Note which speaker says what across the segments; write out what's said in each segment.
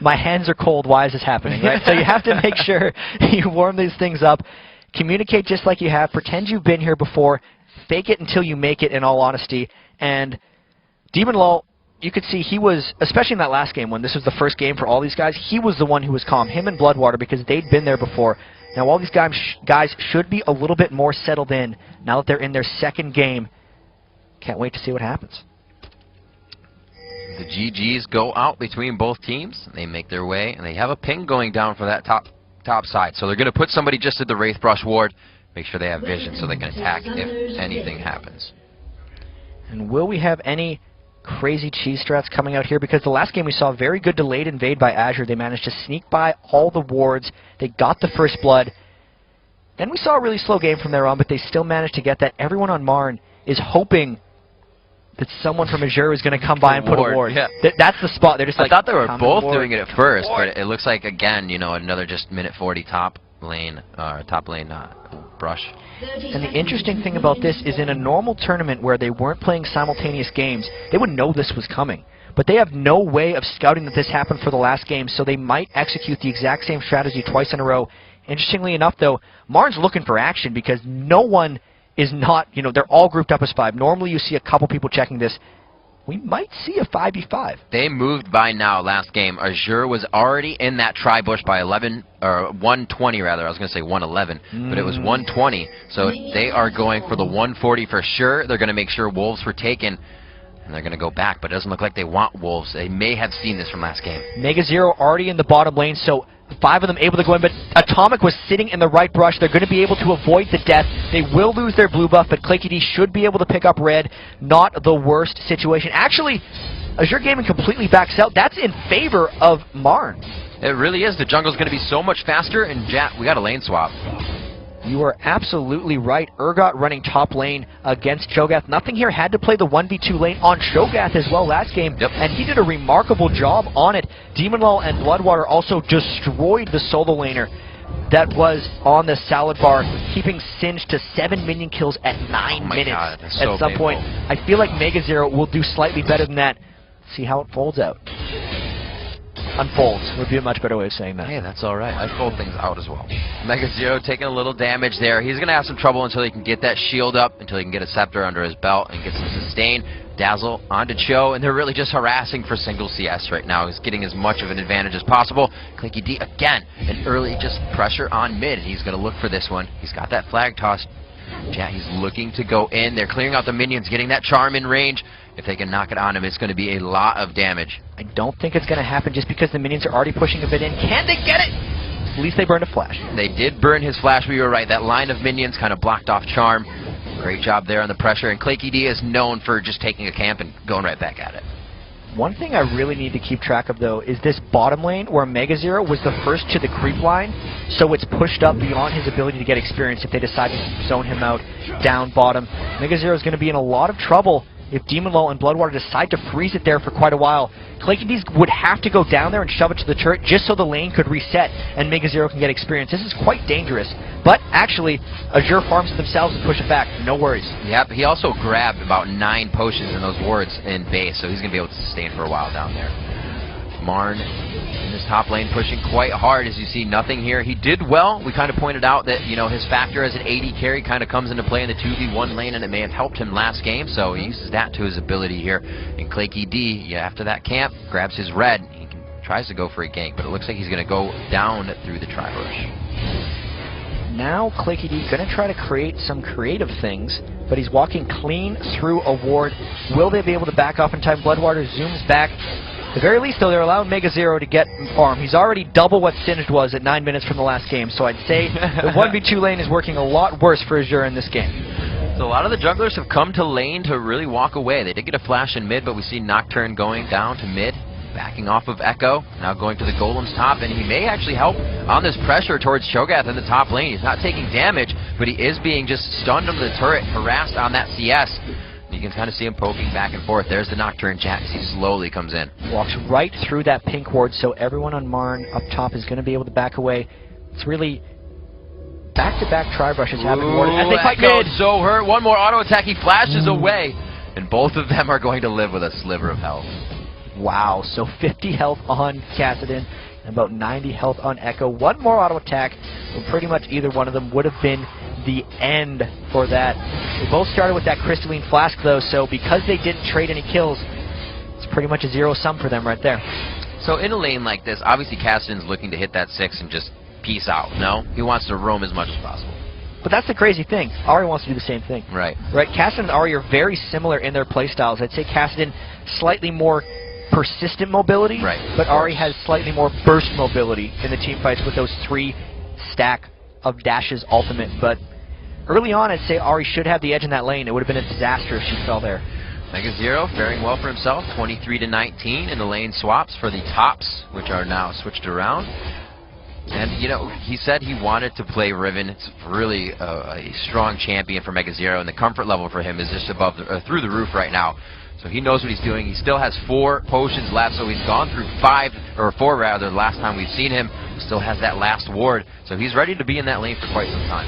Speaker 1: My hands are cold, why is this happening, right? So you have to make sure you warm these things up, communicate just like you have, pretend you've been here before, fake it until you make it, in all honesty. And lol, you could see he was, especially in that last game when this was the first game for all these guys, he was the one who was calm, him and Bloodwater, because they'd been there before. Now all these guys should be a little bit more settled in now that they're in their second game. Can't wait to see what happens.
Speaker 2: The GGs go out between both teams. They make their way, and they have a ping going down for that top side. So they're going to put somebody just at the Wraith Brush ward, make sure they have vision so they can attack if anything happens.
Speaker 1: And will we have any crazy cheese strats coming out here? Because the last game we saw a very good delayed invade by Azure. They managed to sneak by all the wards. They got the first blood. Then we saw a really slow game from there on, but they still managed to get that. Everyone on Marn is hoping that someone from Azure is going to come by and put a ward.
Speaker 2: Yeah.
Speaker 1: That's the spot. They're just like,
Speaker 2: I thought they were both doing it at first, but it looks like, again, you know, another just minute 40 top lane brush.
Speaker 1: And the interesting thing about this is in a normal tournament where they weren't playing simultaneous games, they would know this was coming. But they have no way of scouting that this happened for the last game, so they might execute the exact same strategy twice in a row. Interestingly enough, though, Marn's looking for action because no one is not, you know, they're all grouped up as 5. Normally you see a couple people checking this. We might see a 5v5.
Speaker 2: They moved by now last game. Azure was already in that tri-bush by 120 rather. I was going to say 111, but it was 120. So they are going for the 140 for sure. They're going to make sure wolves were taken, and they're going to go back, but it doesn't look like they want wolves. They may have seen this from last game.
Speaker 1: Mega0 already in the bottom lane, so 5 of them able to go in, but Atomic was sitting in the right brush. They're going to be able to avoid the death. They will lose their blue buff, but ClayKD should be able to pick up red. Not the worst situation. Actually, Azure Gaming completely backs out. That's in favor of Marn.
Speaker 2: It really is. The jungle's going to be so much faster, and we got a lane swap.
Speaker 1: You are absolutely right. Urgot running top lane against Cho'Gath. Nothing here had to play the 1v2 lane on Cho'Gath as well last game, and he did a remarkable job on it. lol and Bloodwater also destroyed the solo laner that was on the salad bar, keeping Singed to 7 minion kills at 9 minutes.
Speaker 2: God, that's
Speaker 1: at some point. I feel like Mega0 will do slightly better than that. See how it folds out. Unfolds would be a much better way of saying that.
Speaker 2: Hey, that's all right. I fold things out as well. Mega0 taking a little damage there. He's going to have some trouble until he can get that shield up, until he can get a scepter under his belt and get some sustain. Dazzle onto Cho, and they're really just harassing for single CS right now. He's getting as much of an advantage as possible. ClayKD again, and early just pressure on mid. He's going to look for this one. He's got that flag toss. Yeah, he's looking to go in. They're clearing out the minions, getting that charm in range. If they can knock it on him, it's going to be a lot of damage.
Speaker 1: I don't think it's going to happen just because the minions are already pushing a bit in. Can they get it? At least they burned a flash.
Speaker 2: They did burn his flash, but you were right. That line of minions kind of blocked off charm. Great job there on the pressure, and ClayKD is known for just taking a camp and going right back at it.
Speaker 1: One thing I really need to keep track of, though, is this bottom lane where Mega0 was the first to the creep line, so it's pushed up beyond his ability to get experience if they decide to zone him out down bottom. Mega0 is going to be in a lot of trouble if lol and Bloodwater decide to freeze it there for quite a while. ClayKD would have to go down there and shove it to the turret just so the lane could reset and Mega0 can get experience. This is quite dangerous, but actually, Azure farms it themselves and push it back. No worries.
Speaker 2: Yep, he also grabbed about 9 potions in those wards in base, so he's going to be able to sustain for a while down there. Marn in this top lane pushing quite hard. As you see, nothing here. He did well. We kind of pointed out that, you know, his factor as an AD carry kind of comes into play in the 2v1 lane, and it may have helped him last game, so he uses that to his ability here. And ClayKD, after that camp, grabs his red. He tries to go for a gank, but it looks like he's going to go down through the tri-bush.
Speaker 1: Now ClayKD going to try to create some creative things, but he's walking clean through a ward. Will they be able to back off in time? Bloodwater zooms back. At the very least, though, they're allowing Mega0 to get farm. He's already double what Singed was at 9 minutes from the last game, so I'd say the 1v2 lane is working a lot worse for Azure in this game.
Speaker 2: So a lot of the junglers have come to lane to really walk away. They did get a flash in mid, but we see Nocturne going down to mid, backing off of Echo, now going to the Golem's top, and he may actually help on this pressure towards Cho'Gath in the top lane. He's not taking damage, but he is being just stunned under the turret, harassed on that CS. You can kind of see him poking back and forth. There's the Nocturne Jack as he slowly comes in. Walks
Speaker 1: right through that pink ward, so everyone on Marn up top is going to be able to back away. It's really back-to-back tri-brushes happening. As they fight mid.
Speaker 2: So hurt. One more auto attack. He flashes away, and both of them are going to live with a sliver of health.
Speaker 1: Wow, so 50 health on Kassadin and about 90 health on Echo. One more auto attack, and pretty much either one of them would have been the end for that. They both started with that Crystalline Flask though, so because they didn't trade any kills, it's pretty much a zero-sum for them right there.
Speaker 2: So in a lane like this, obviously Kassadin's looking to hit that 6 and just peace out, no? He wants to roam as much as possible.
Speaker 1: But that's the crazy thing. Ahri wants to do the same thing.
Speaker 2: Right.
Speaker 1: Right. Kassadin and Ahri are very similar in their playstyles. I'd say Kassadin slightly more persistent mobility,
Speaker 2: right,
Speaker 1: but Ahri has slightly more burst mobility in the team fights with those 3 stack of dashes ultimate. But early on, I'd say Ahri should have the edge in that lane. It would have been a disaster if she fell there.
Speaker 2: MegaZero faring well for himself, 23-19 in the lane swaps for the tops, which are now switched around. And, you know, he said he wanted to play Riven. It's really a strong champion for MegaZero, and the comfort level for him is just above through the roof right now. So he knows what he's doing. He still has 4 potions left, so he's gone through 5, or 4 rather, the last time we've seen him. Still has that last ward, so he's ready to be in that lane for quite some time.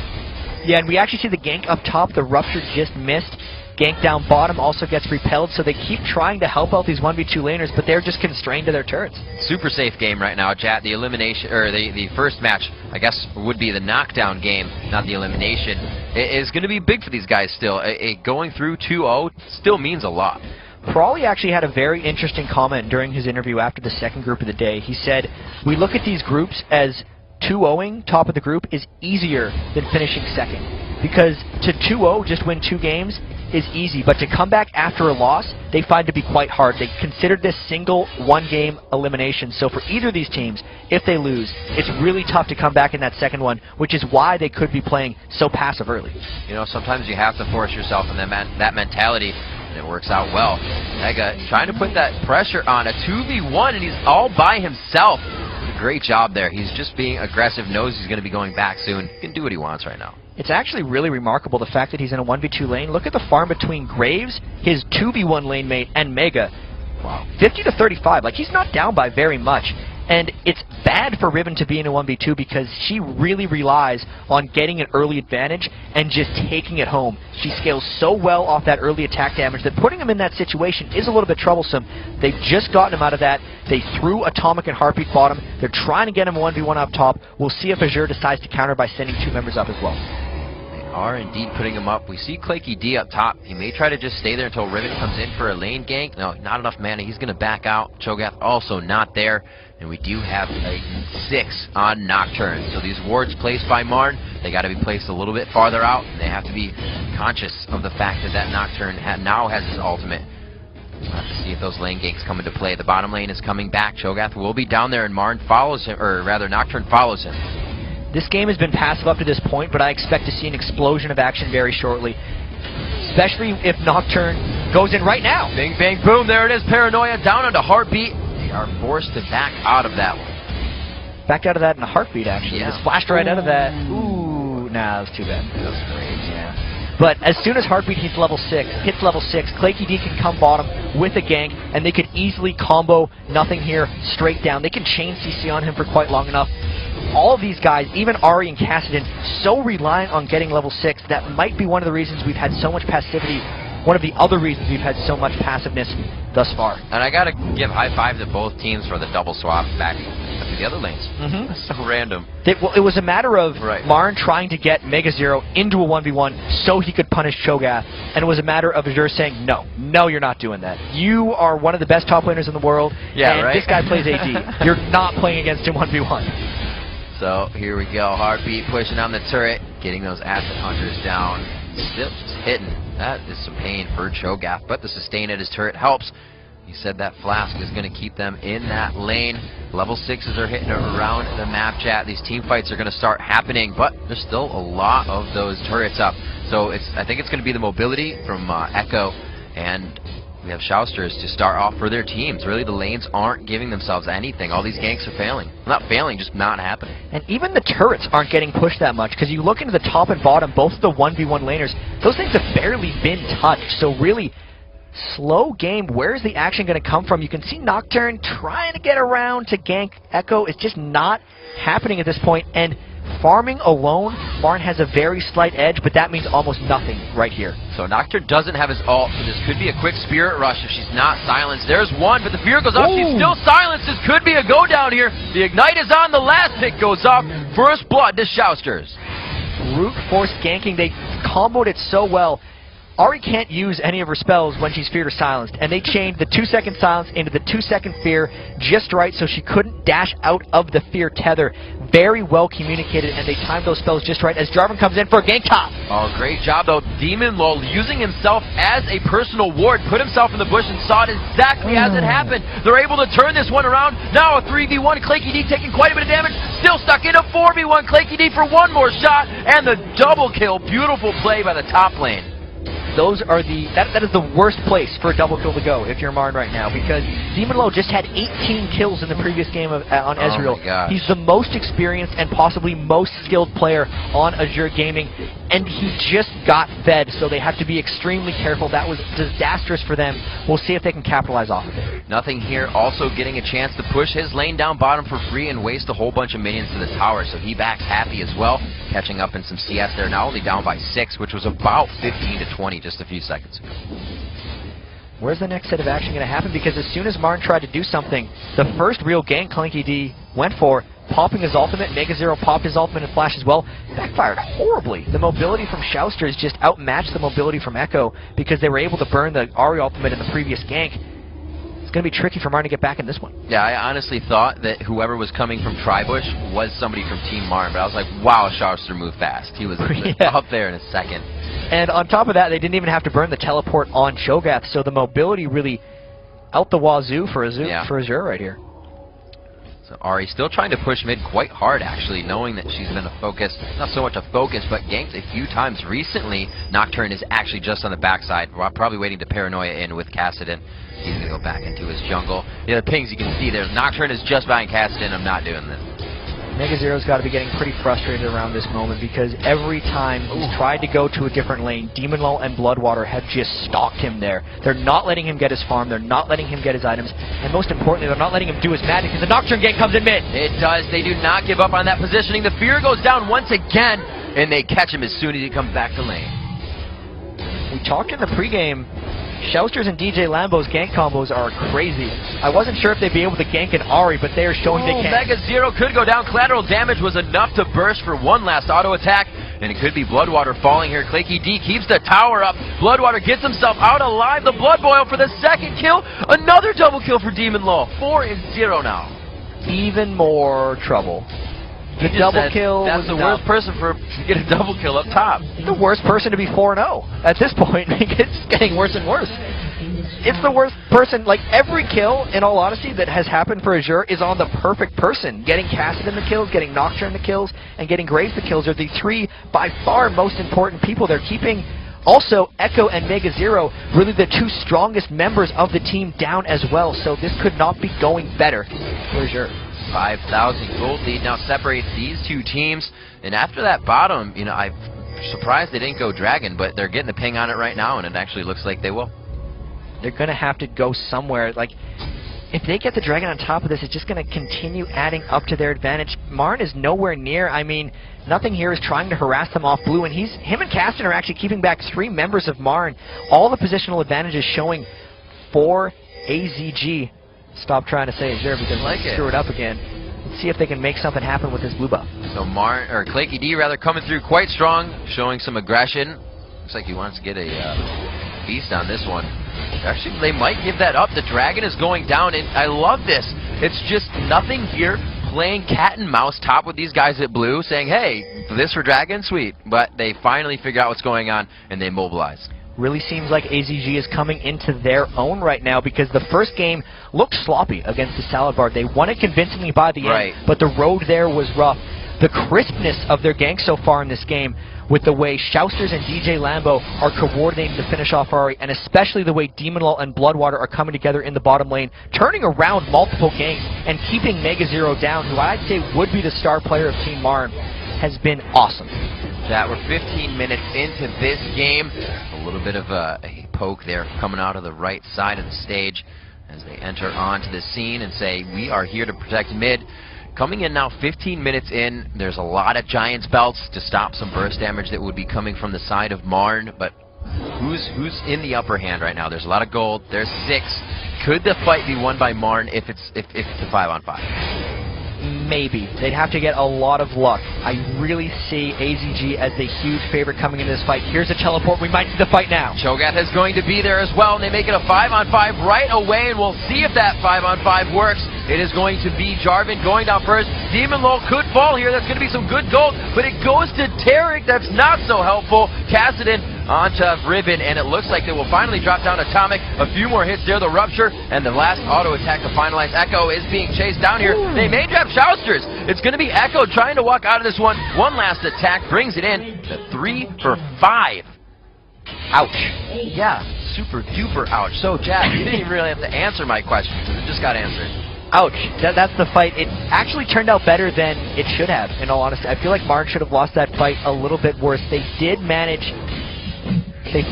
Speaker 1: Yeah, and we actually see the gank up top. The Rupture just missed. Gank down bottom also gets repelled, so they keep trying to help out these 1v2 laners, but they're just constrained to their turrets.
Speaker 2: Super safe game right now, chat. The elimination, or the first match, I guess, would be the knockdown game, not the elimination. It is going to be big for these guys still. Going through 2-0 still means a lot.
Speaker 1: Prawley actually had a very interesting comment during his interview after the second group of the day. He said, we look at these groups as 2-0ing top of the group is easier than finishing second. Because to 2-0, just win 2 games, is easy, but to come back after a loss, they find to be quite hard. They considered this single 1-game elimination, so for either of these teams, if they lose, it's really tough to come back in that second one, which is why they could be playing so passive early.
Speaker 2: You know, sometimes you have to force yourself in that mentality, and it works out well. Mega trying to put that pressure on a 2v1, and he's all by himself. Great job there. He's just being aggressive, knows he's going to be going back soon. He can do what he wants right now.
Speaker 1: It's actually really remarkable the fact that he's in a 1v2 lane. Look at the farm between Graves, his 2v1 lane mate, and Mega. Wow. 50-35. Like, he's not down by very much. And it's bad for Riven to be in a 1v2 because she really relies on getting an early advantage and just taking it home. She scales so well off that early attack damage that putting him in that situation is a little bit troublesome. They've just gotten him out of that. They threw Atomic and Heartbeat bottom. They're trying to get him a 1v1 up top. We'll see if Azure decides to counter by sending 2 members up as well.
Speaker 2: Are indeed putting him up. We see Claky D up top. He may try to just stay there until Riven comes in for a lane gank. No, not enough mana. He's going to back out. Cho'Gath also not there. And we do have a 6 on Nocturne. So these wards placed by mrn, they got to be placed a little bit farther out. And they have to be conscious of the fact that that Nocturne now has his ultimate. We'll have to see if those lane ganks come into play. The bottom lane is coming back. Cho'Gath will be down there, and mrn follows him, or rather Nocturne follows him.
Speaker 1: This game has been passive up to this point, but I expect to see an explosion of action very shortly. Especially if Nocturne goes in right now.
Speaker 2: Bing, bang, boom, there it is. Paranoia down onto Heartbeat. They are forced to back out of that one.
Speaker 1: Backed out of that in a heartbeat, actually.
Speaker 2: Yeah.
Speaker 1: Just flashed right out of that. Ooh, nah, that was too bad.
Speaker 2: That was great.
Speaker 1: Yeah. But as soon as Heartbeat hits level 6, Claky D can come bottom with a gank, and they could easily combo nothing here straight down. They can chain CC on him for quite long enough. All of these guys, even Ahri and Kassadin, so reliant on getting level 6, that might be one of the reasons we've had so much passivity, one of the other reasons we've had so much passiveness thus far.
Speaker 2: And I gotta give high five to both teams for the double swap back to the other lanes. That's so random.
Speaker 1: Well, it was a matter of
Speaker 2: right.
Speaker 1: mrn trying to get MegaZero into a 1v1 so he could punish Cho'Gath, and it was a matter of Azure saying, no, you're not doing that. You are one of the best top laners in the world, and
Speaker 2: right?
Speaker 1: this guy plays AD. You're not playing against him 1v1.
Speaker 2: So here we go. Heartbeat pushing on the turret, getting those Asset Hunters down. Still just hitting. That is some pain for Cho'Gath, but the sustain at his turret helps. He said that Flask is going to keep them in that lane. Level 6s are hitting around the map, chat. These team fights are going to start happening, but there's still a lot of those turrets up. So I think it's going to be the mobility from Echo, and we have Shousters to start off for their teams. Really, the lanes aren't giving themselves anything. All these ganks are failing. Not failing, just not happening.
Speaker 1: And even the turrets aren't getting pushed that much, because you look into the top and bottom, both of the 1v1 laners, those things have barely been touched. So really, slow game. Where's the action going to come from? You can see Nocturne trying to get around to gank Echo. It's just not happening at this point. And farming alone, mrn has a very slight edge, but that means almost nothing right here.
Speaker 2: So Nocturne doesn't have his ult, so this could be a quick Spirit Rush if she's not silenced. There's one, but the Fear goes off. She's still silenced. This could be a go down here. The Ignite is on. The last hit goes off. First blood to Shousters.
Speaker 1: Brute force ganking. They comboed it so well. Ahri can't use any of her spells when she's feared or silenced, and they chained the 2-second silence into the 2-second fear just right so she couldn't dash out of the fear tether. Very well communicated, and they timed those spells just right as Jarvan comes in for a gank top.
Speaker 2: Oh, great job, though. Demon Lol using himself as a personal ward, put himself in the bush and saw it exactly as it happened. They're able to turn this one around. Now a 3v1. Claky D taking quite a bit of damage. Still stuck in a 4v1. Claky D for one more shot, and the double kill. Beautiful play by the top lane.
Speaker 1: Those are that is the worst place for a double kill to go if you're mrn right now, because Demon Lol just had 18 kills in the previous game on Ezreal. He's the most experienced and possibly most skilled player on Azure Gaming, and he just got fed, so they have to be extremely careful. That was disastrous for them. We'll see if they can capitalize off of it.
Speaker 2: Nothing here, also getting a chance to push his lane down bottom for free and waste a whole bunch of minions to the tower, so he backs happy as well, catching up in some CS there, now only down by 6, which was about 15 to 20 just a few seconds ago.
Speaker 1: Where's the next set of action going to happen? Because as soon as mrn tried to do something, the first real gank Claky D went for, popping his ultimate, Mega Zero popped his ultimate and flash as well, backfired horribly. The mobility from Shousters just outmatched the mobility from Echo because they were able to burn the Ahri ultimate in the previous gank. It's going to be tricky for mrn to get back in this one.
Speaker 2: Yeah, I honestly thought that whoever was coming from Tribush was somebody from Team mrn, but I was like, wow, Shouster moved fast. He was up there in a second.
Speaker 1: And on top of that, they didn't even have to burn the teleport on Cho'Gath, so the mobility really out the wazoo for Azure right here.
Speaker 2: So Ahri still trying to push mid quite hard, actually, knowing that she's been a focus, not so much a focus, but ganked a few times recently. Nocturne is actually just on the backside, probably waiting to Paranoia in with Kassadin. He's going to go back into his jungle. The pings you can see there, Nocturne is just behind Kassadin. I'm not doing this.
Speaker 1: Mega Zero's got to be getting pretty frustrated around this moment because every time he's tried to go to a different lane, Demon Lol and Bloodwater have just stalked him there. They're not letting him get his farm, they're not letting him get his items, and most importantly, they're not letting him do his magic because the Nocturne gank comes in mid.
Speaker 2: It does. They do not give up on that positioning. The fear goes down once again, and they catch him as soon as he comes back to lane.
Speaker 1: We talked in the pregame. Shousters and DJ Lambo's gank combos are crazy. I wasn't sure if they'd be able to gank an Ahri, but they are showing they can.
Speaker 2: Mega Zero could go down. Collateral damage was enough to burst for one last auto attack, and it could be Bloodwater falling here. Claky D keeps the tower up. Bloodwater gets himself out alive. The Blood Boil for the second kill. Another double kill for Demon Lol. 4-0 now.
Speaker 1: Even more trouble. The double kill.
Speaker 2: That's the worst person to get a double kill up top.
Speaker 1: The worst person to be 4-0 at this point. It's getting worse and worse. It's the worst person. Like, every kill, in all honesty, that has happened for Azure is on the perfect person. Getting Kassadin the kills, getting Nocturne the kills, and getting Graves the kills are the three, by far, most important people. They're keeping also Echo and Mega Zero, really the two strongest members of the team, down as well. So this could not be going better for Azure.
Speaker 2: 5,000 gold lead now separates these two teams, and after that bottom, you know, I'm surprised they didn't go Dragon, but they're getting the ping on it right now, and it actually looks like they will.
Speaker 1: They're going to have to go somewhere. Like, if they get the Dragon on top of this, it's just going to continue adding up to their advantage. mrn is nowhere near. I mean, nothing here is trying to harass them off blue, and him and Kassadin are actually keeping back 3 members of mrn. All the positional advantages showing for AZG. Stop trying to say Azure because screw it up again. Let's see if they can make something happen with this blue buff.
Speaker 2: So Claky D rather coming through quite strong, showing some aggression. Looks like he wants to get a beast on this one. Actually, they might give that up. The Dragon is going down, and I love this. It's just nothing here, playing cat and mouse top with these guys at blue, saying, hey, this for Dragon? Sweet. But they finally figure out what's going on, and they mobilize.
Speaker 1: Really seems like AZG is coming into their own right now because the first game looked sloppy against the Salad Bar. They won it convincingly by the end, but the road there was rough. The crispness of their gank so far in this game, with the way Shousters and DJ Lambo are coordinating to finish off Ahri, and especially the way Demon Lol and Bloodwater are coming together in the bottom lane, turning around multiple ganks and keeping Mega Zero down, who I'd say would be the star player of Team mrn, has been awesome.
Speaker 2: That we're 15 minutes into this game. A little bit of a poke there coming out of the right side of the stage as they enter onto the scene and say, we are here to protect mid. Coming in now 15 minutes in, there's a lot of Giants belts to stop some burst damage that would be coming from the side of mrn, but who's in the upper hand right now? There's a lot of gold, there's 6. Could the fight be won by mrn if it's a 5-on-5?
Speaker 1: Maybe. They'd have to get a lot of luck. I really see AZG as a huge favorite coming into this fight. Here's a teleport. We might see the fight now.
Speaker 2: Cho'Gath is going to be there as well, and they make it a 5-on-5 right away, and we'll see if that 5-on-5 works. It is going to be Jarvan going down first. Demon Lol could fall here. That's going to be some good gold, but it goes to Taric. That's not so helpful. Kassadin onto Riven, and it looks like they will finally drop down Atomic. A few more hits there, the Rupture, and the last auto attack to finalize. Echo is being chased down here. Ooh. They may drop Shousters. It's going to be Echo trying to walk out of this one. One last attack brings it in to 3 for 5. Ouch. Yeah, super duper ouch. So, Jack, you didn't even really have to answer my question because it just got answered.
Speaker 1: Ouch. That's the fight. It actually turned out better than it should have, in all honesty. I feel like mrn should have lost that fight a little bit worse. They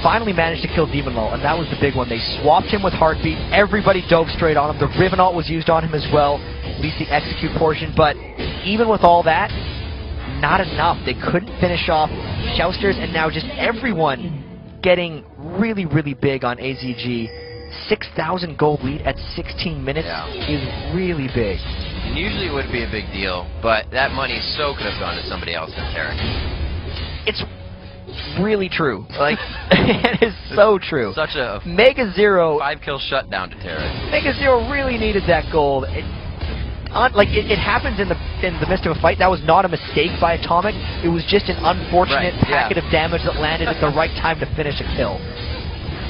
Speaker 1: finally managed to kill Demon Lol, and that was the big one. They swapped him with Heartbeat. Everybody dove straight on him. The Riven ult was used on him as well, at least the execute portion. But even with all that, not enough. They couldn't finish off Shousters, and now just everyone getting really, really big on AZG. 6,000 gold lead at 16 minutes is really big.
Speaker 2: And usually it would be a big deal, but that money so could have gone to somebody else than Taric.
Speaker 1: It's really true. Like, it is so true.
Speaker 2: Such a
Speaker 1: Mega Zero
Speaker 2: 5-kill shutdown to Taric.
Speaker 1: Mega Zero really needed that gold. It happens in the midst of a fight. That was not a mistake by Atomic. It was just an unfortunate packet of damage that landed at the right time to finish a kill.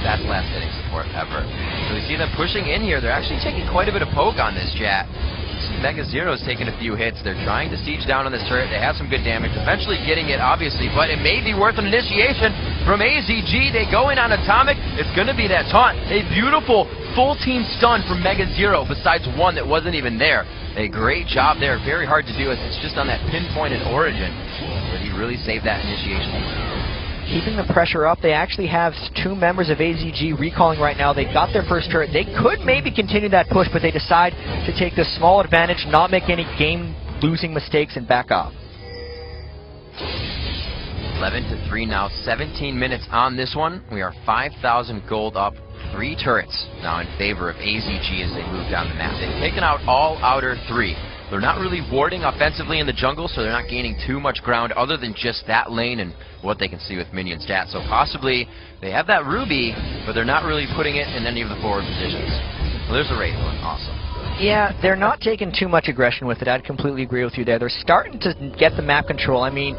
Speaker 2: That's last hitting support ever. So we see them pushing in here. They're actually taking quite a bit of poke on this Jat. Mega Zero's taking a few hits. They're trying to siege down on this turret. They have some good damage. Eventually getting it, obviously, but it may be worth an initiation from AZG. They go in on Atomic. It's going to be that taunt. A beautiful full team stun from Mega Zero, besides one that wasn't even there. A great job there. Very hard to do. It's just on that pinpointed origin. But he really saved that initiation.
Speaker 1: Keeping the pressure up. They actually have 2 members of AZG recalling right now. They got their first turret. They could maybe continue that push, but they decide to take the small advantage, not make any game-losing mistakes, and back off.
Speaker 2: 11-3 now, 17 minutes on this one. We are 5,000 gold up, 3 turrets now in favor of AZG as they move down the map. They've taken out all outer 3. They're not really warding offensively in the jungle, so they're not gaining too much ground other than just that lane and what they can see with minion stats. So possibly they have that Ruby, but they're not really putting it in any of the forward positions. Well, there's a Wraith one. Awesome.
Speaker 1: Yeah, they're not taking too much aggression with it. I'd completely agree with you there. They're starting to get the map control. I mean,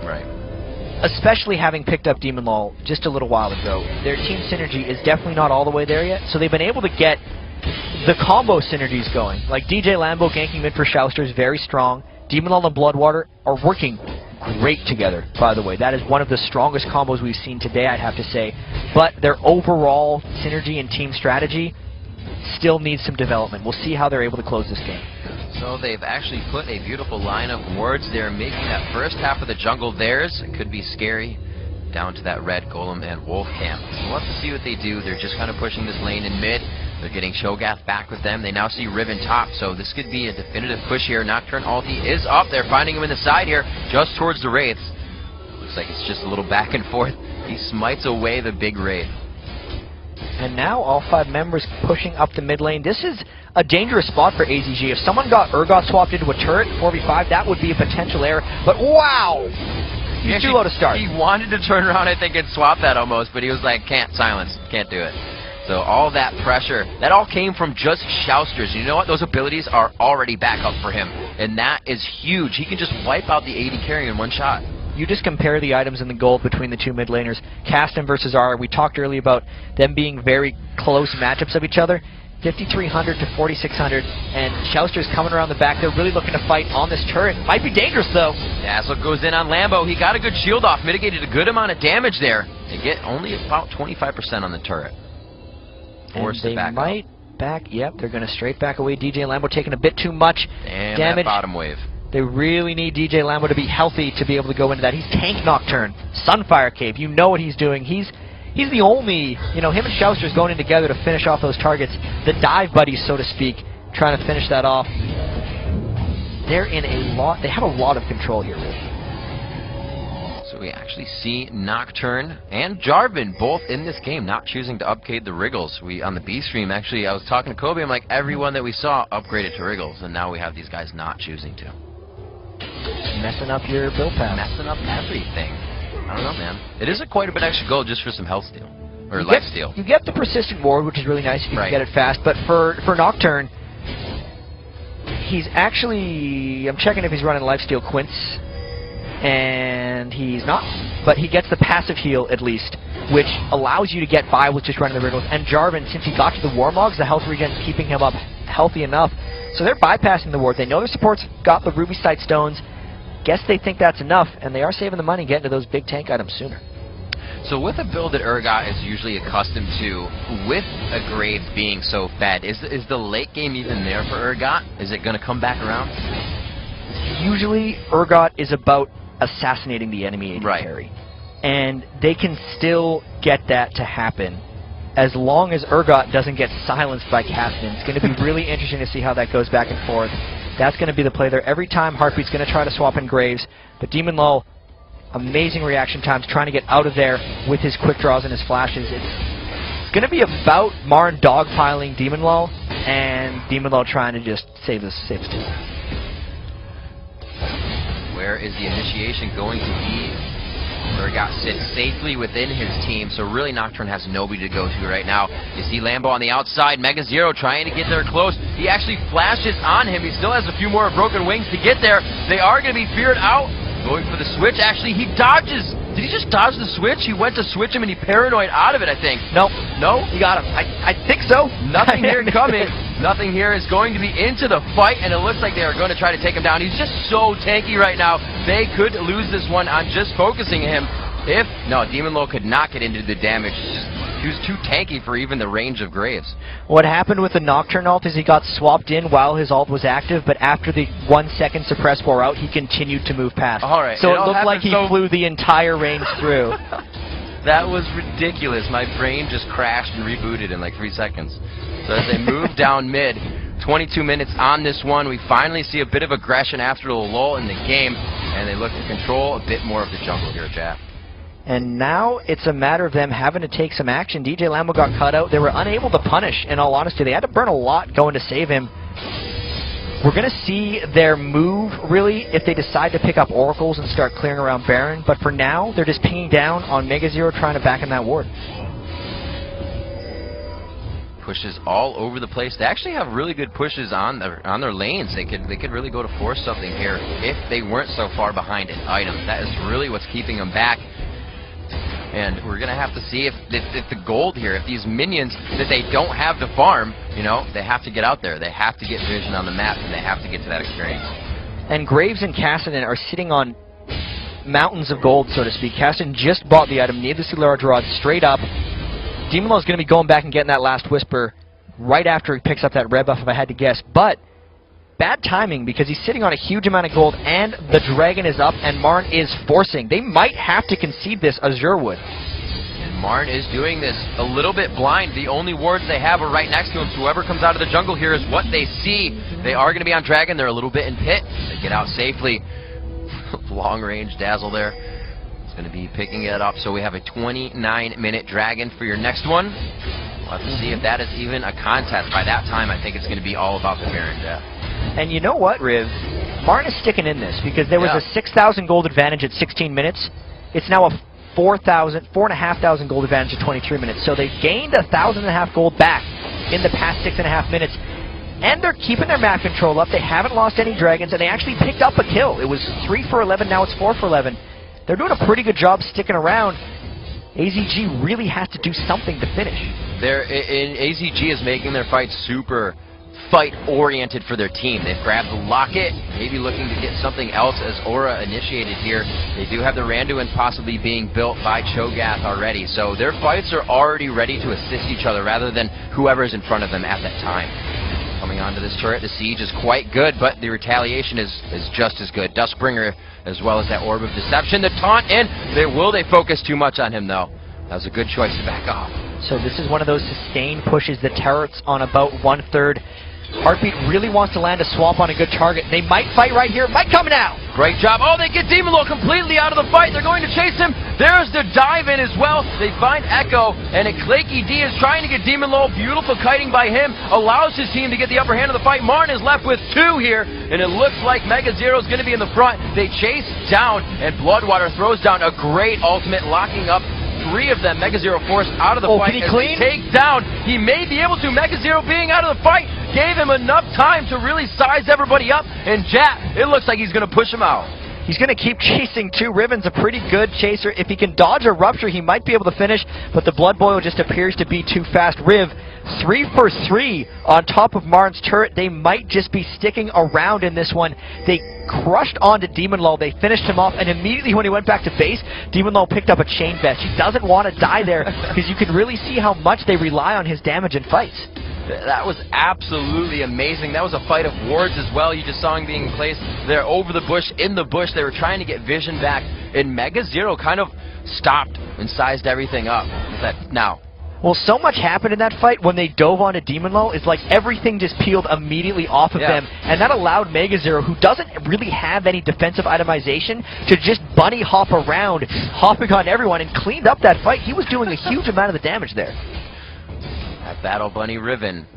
Speaker 1: especially having picked up Demon Lol just a little while ago, their team synergy is definitely not all the way there yet, so they've been able to get the combo synergies going. Like DJ Lambo ganking mid for Shouster is very strong. Demon Lol and Bloodwater are working great together, by the way. That is one of the strongest combos we've seen today, I'd have to say. But their overall synergy and team strategy still needs some development. We'll see how they're able to close this game.
Speaker 2: So they've actually put a beautiful line of wards there, making that first half of the jungle theirs. It could be scary. Down to that red Golem and Wolf camp. So we'll have to see what they do. They're just kind of pushing this lane in mid. They're getting Cho'Gath back with them. They now see Riven top, so this could be a definitive push here. Nocturne ulti is up. They're finding him in the side here, just towards the Wraiths. Looks like it's just a little back and forth. He smites away the big Wraith.
Speaker 1: And now all 5 members pushing up the mid lane. This is a dangerous spot for AZG. If someone got Urgot swapped into a turret, 4v5, that would be a potential error. But wow! He's too low to start.
Speaker 2: He wanted to turn around, I think, and swap that almost, but he was like, can't silence, can't do it. So all that pressure, that all came from just Shousters. You know what? Those abilities are already back up for him, and that is huge. He can just wipe out the AD carry in one shot.
Speaker 1: You just compare the items in the gold between the 2 mid laners. Kassadin versus R. We talked earlier about them being very close matchups of each other. 5,300 to 4,600, and Shouster's coming around the back. They're really looking to fight on this turret. Might be dangerous, though.
Speaker 2: Dazzle goes in on Lambo. He got a good shield off, mitigated a good amount of damage there. They get only about 25% on the turret. Forced to back up.
Speaker 1: Yep, they're going to straight back away. DJ Lambo taking a bit too much damage.
Speaker 2: That bottom wave.
Speaker 1: They really need DJ Lambo to be healthy to be able to go into that. He's tank Nocturne, Sunfire Cave. You know what he's doing. He's the only, you know, him and Shouster's going in together to finish off those targets. The dive buddies, so to speak, trying to finish that off. they're in they have a lot of control here, really.
Speaker 2: So we actually see Nocturne and Jarvan both in this game not choosing to upgrade the Wriggles. On the B stream, actually, I was talking to Kobe, I'm like, everyone that we saw upgraded to Wriggles, and now we have these guys not choosing to.
Speaker 1: Messing up your build path.
Speaker 2: Messing up everything. I don't know, man. It is quite a bit extra gold just for some health steal. Or life steal.
Speaker 1: You get the persistent ward, which is really nice if you can get it fast, but for Nocturne, he's actually, I'm checking if he's running lifesteal Quince, and he's not, but he gets the passive heal at least, which allows you to get by with just running the Wriggles. And Jarvan, since he got to the Warmogs, the health regen's keeping him up healthy enough, so they're bypassing the ward. They know their support's got the Ruby Sight Stones, guess they think that's enough, and they are saving the money getting to those big tank items sooner.
Speaker 2: So with a build that Urgot is usually accustomed to, with a Graves being so fed, is the late game even there for Urgot? Is it going to come back around?
Speaker 1: Usually, Urgot is about assassinating the enemy AD carry. And they can still get that to happen as long as Urgot doesn't get silenced by Kassadin. It's going to be really interesting to see how that goes back and forth. That's going to be the play there. Every time, Heartbeat's going to try to swap in Graves, but Demon Lull, amazing reaction times, trying to get out of there with his quick draws and his flashes. It's going to be about mrn dogpiling Demon Lull, and Demon Lull trying to just save his team.
Speaker 2: Where is the initiation going to be? Urgot sits safely within his team, so really Nocturne has nobody to go to right now. You see Lambo on the outside, Mega Zero trying to get there close. He actually flashes on him. He still has a few more broken wings to get there. They are going to be feared out. Going for the switch. Actually, he dodges. Did he just dodge the switch? He went to switch him and he paranoid out of it, I think.
Speaker 1: Nope. No, he got him. I think so.
Speaker 2: Nothing here coming. Nothing here is going to be into the fight, and it looks like they are going to try to take him down. He's just so tanky right now. They could lose this one on just focusing him. No, Demon Lull could not get into the damage. He was too tanky for even the range of Graves.
Speaker 1: What happened with the Nocturne ult is he got swapped in while his ult was active, but after the 1 second suppress wore out, he continued to move past.
Speaker 2: All right.
Speaker 1: So it looked like he flew the entire range through.
Speaker 2: That was ridiculous. My brain just crashed and rebooted in like 3 seconds. So as they move down mid, 22 minutes on this one, we finally see a bit of aggression after a lull in the game, and they look to control a bit more of the jungle here, chat.
Speaker 1: And now it's a matter of them having to take some action. DJ Lambo got cut out. They were unable to punish, in all honesty. They had to burn a lot going to save him. We're going to see their move, really, if they decide to pick up Oracles and start clearing around Baron. But for now, they're just pinging down on Mega Zero, trying to back in that ward.
Speaker 2: Pushes all over the place. They actually have really good pushes on their lanes. They could really go to force something here if they weren't so far behind in items. That is really what's keeping them back. And we're going to have to see if the gold here, if these minions that they don't have to farm, you know, they have to get out there. They have to get vision on the map, and they have to get to that experience.
Speaker 1: And Graves and Kassadin are sitting on mountains of gold, so to speak. Kassadin just bought the item, needlessly large rod, straight up. Demon Lull is going to be going back and getting that last Whisper right after he picks up that red buff, if I had to guess. But bad timing, because he's sitting on a huge amount of gold, and the dragon is up, and mrn is forcing. They might have to concede this, Azure would.
Speaker 2: And mrn is doing this a little bit blind. The only wards they have are right next to him, so whoever comes out of the jungle here is what they see. They are going to be on dragon. They're a little bit in pit. They get out safely. Long-range dazzle there. It's going to be picking it up, so we have a 29-minute dragon for your next one. We'll have to see if that is even a contest. By that time, I think it's going to be all about the Baron death.
Speaker 1: And you know what, Riv? mrn is sticking in this, because there was a 6,000 gold advantage at 16 minutes. It's now a 4,500 gold advantage at 23 minutes. So they gained 1,500 gold back in the past 6.5 minutes. And they're keeping their map control up. They haven't lost any dragons, and they actually picked up a kill. It was 3 for 11, now it's 4 for 11. They're doing a pretty good job sticking around. AZG really has to do something to finish.
Speaker 2: AZG is making their fight super fight-oriented for their team. They've grabbed the Locket, maybe looking to get something else as Aura initiated here. They do have the Randuin possibly being built by Cho'Gath already, so their fights are already ready to assist each other rather than whoever's in front of them at that time. Coming onto this turret, the siege is quite good, but the retaliation is just as good. Duskbringer, as well as that Orb of Deception. The taunt in, they focus too much on him, though. That was a good choice to back off.
Speaker 1: So this is one of those sustained pushes. The turret's on about 1/3. Heartbeat really wants to land a swamp on a good target. They might fight right here. Might come now.
Speaker 2: Great job. Oh, they get Demon Lord completely out of the fight. They're going to chase him. There's the dive in as well. They find Echo, and Claky D is trying to get Demon Lord. Beautiful kiting by him. Allows his team to get the upper hand of the fight. Marn is left with 2 here, and it looks like Mega Zero is going to be in the front. They chase down, and Bloodwater throws down a great ultimate, locking up 3 of them. Mega Zero forced out of the fight.
Speaker 1: Can he clean?
Speaker 2: Take down. He may be able to. Mega Zero being out of the fight gave him enough time to really size everybody up. And Jat, it looks like he's going to push him out.
Speaker 1: He's going to keep chasing too. Riven's a pretty good chaser. If he can dodge a rupture, he might be able to finish, but the Blood Boil just appears to be too fast. Riv, 3 for 3 on top of Marn's turret. They might just be sticking around in this one. They crushed onto Demon Lull. They finished him off, and immediately when he went back to base, Demon Lull picked up a chain vest. He doesn't want to die there because you can really see how much they rely on his damage in fights.
Speaker 2: That was absolutely amazing. That was a fight of wards as well. You just saw him being placed there over the bush, in the bush. They were trying to get vision back, and Mega Zero kind of stopped and sized everything up. Now,
Speaker 1: well, so much happened in that fight when they dove onto Demon Lull. It's like everything just peeled immediately off of them, and that allowed Mega Zero, who doesn't really have any defensive itemization, to just bunny hop around, hopping on everyone, and cleaned up that fight. He was doing a huge amount of the damage there.
Speaker 2: That Battle Bunny Riven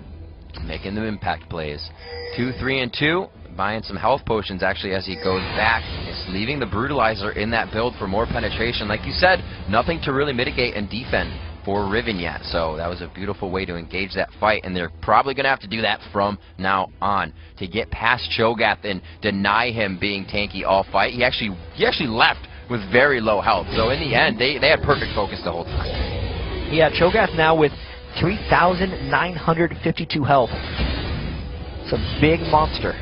Speaker 2: making the impact plays. 2, 3, and 2. Buying some health potions actually as he goes back. He's leaving the Brutalizer in that build for more penetration. Like you said, nothing to really mitigate and defend for Riven yet. So that was a beautiful way to engage that fight, and they're probably going to have to do that from now on to get past Cho'Gath and deny him being tanky all fight. He actually left with very low health. So in the end, they had perfect focus the whole time.
Speaker 1: Yeah, Cho'Gath now with 3,952 health. It's a big monster.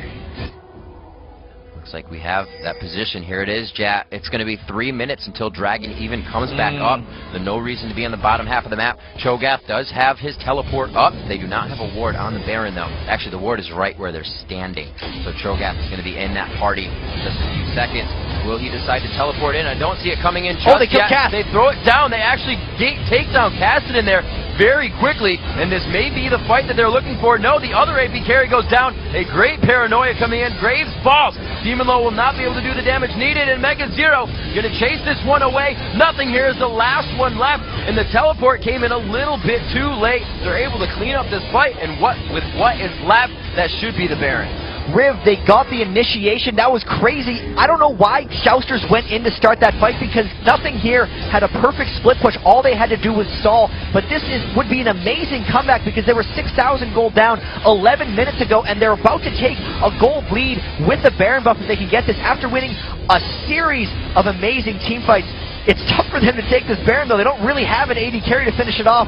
Speaker 2: Looks like we have that position. Here it is, Jat. It's going to be 3 minutes until Dragon even comes back up. There's no reason to be on the bottom half of the map. Cho'Gath does have his teleport up. They do not have a ward on the Baron, though. Actually, the ward is right where they're standing. So Cho'Gath is going to be in that party in just a few seconds. Will he decide to teleport in? I don't see it coming in just
Speaker 1: they kill
Speaker 2: yet.
Speaker 1: Cass.
Speaker 2: They throw it down. They actually take down Cassid in there very quickly, and this may be the fight that they're looking for. No, the other AP carry goes down. A great paranoia coming in. Graves falls. Demon Lull will not be able to do the damage needed, and Mega Zero going to chase this one away. Nothing here is the last one left, and the teleport came in a little bit too late. They're able to clean up this fight, and with what is left, that should be the Baron.
Speaker 1: Riv, they got the initiation. That was crazy. I don't know why Shousters went in to start that fight, because nothing here had a perfect split push. All they had to do was stall. But this would be an amazing comeback, because they were 6,000 gold down 11 minutes ago, and they're about to take a gold lead with the Baron buff if they can get this after winning a series of amazing team fights. It's tough for them to take this Baron, though. They don't really have an AD carry to finish it off.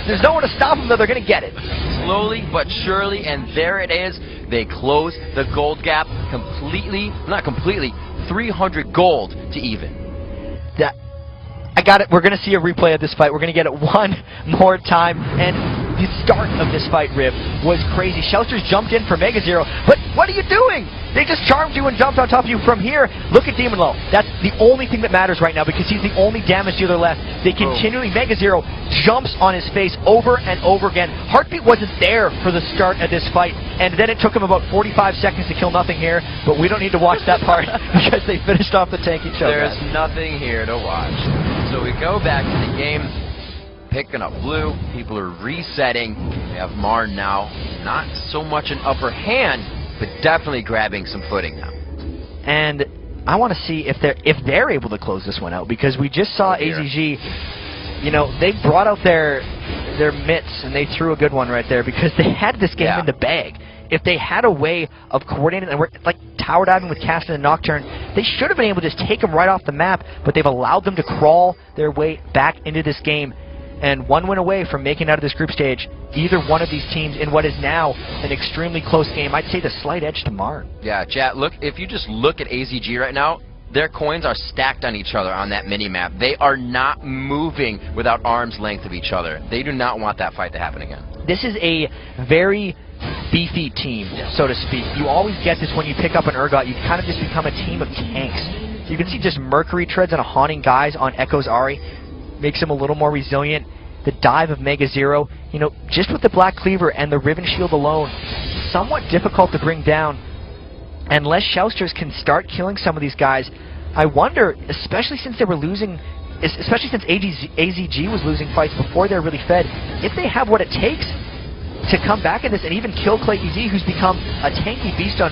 Speaker 1: There's no one to stop them, though. They're going to get it.
Speaker 2: Slowly but surely, and there it is. They close the gold gap completely, not completely, 300 gold to even. I got it. We're going to see a replay of this fight. We're going to get it one more time. And the start of this fight, Riv, was crazy. Shousters jumped in for Mega Zero, but what are you doing? They just charmed you and jumped on top of you. From here, look at Demon Lull. That's the only thing that matters right now, because he's the only damage dealer left. They continually, Mega Zero jumps on his face over and over again. Heartbeat wasn't there for the start of this fight, and then it took him about 45 seconds to kill nothing here, but we don't need to watch that part because they finished off the tanky show. There's nothing here to watch. So we go back to the game, picking up blue. People are resetting. We have Marn now. Not so much an upper hand, but definitely grabbing some footing now.
Speaker 1: And I want to see if they're able to close this one out, because we just saw AZG, you know, they brought out their mitts and they threw a good one right there, because they had this game in the bag. If they had a way of coordinating, and we're like tower diving with Castin and Nocturne, they should have been able to just take them right off the map, but they've allowed them to crawl their way back into this game. And one win away from making out of this group stage, either one of these teams in what is now an extremely close game. I'd say the slight edge to Marn.
Speaker 2: Yeah, chat, look, if you just look at AZG right now, their coins are stacked on each other on that mini-map. They are not moving without arm's length of each other. They do not want that fight to happen again.
Speaker 1: This is a very beefy team, so to speak. You always get this when you pick up an Urgot. You kind of just become a team of tanks. You can see just Mercury Treads and a Haunting Guise on Echo's Ahri. Makes him a little more resilient. The dive of Mega Zero, you know, just with the Black Cleaver and the Riven Shield alone, somewhat difficult to bring down. Unless Shousters can start killing some of these guys, I wonder, especially since they were losing, especially since AZG was losing fights before they're really fed, if they have what it takes to come back in this and even kill Clay EZ, who's become a tanky beast on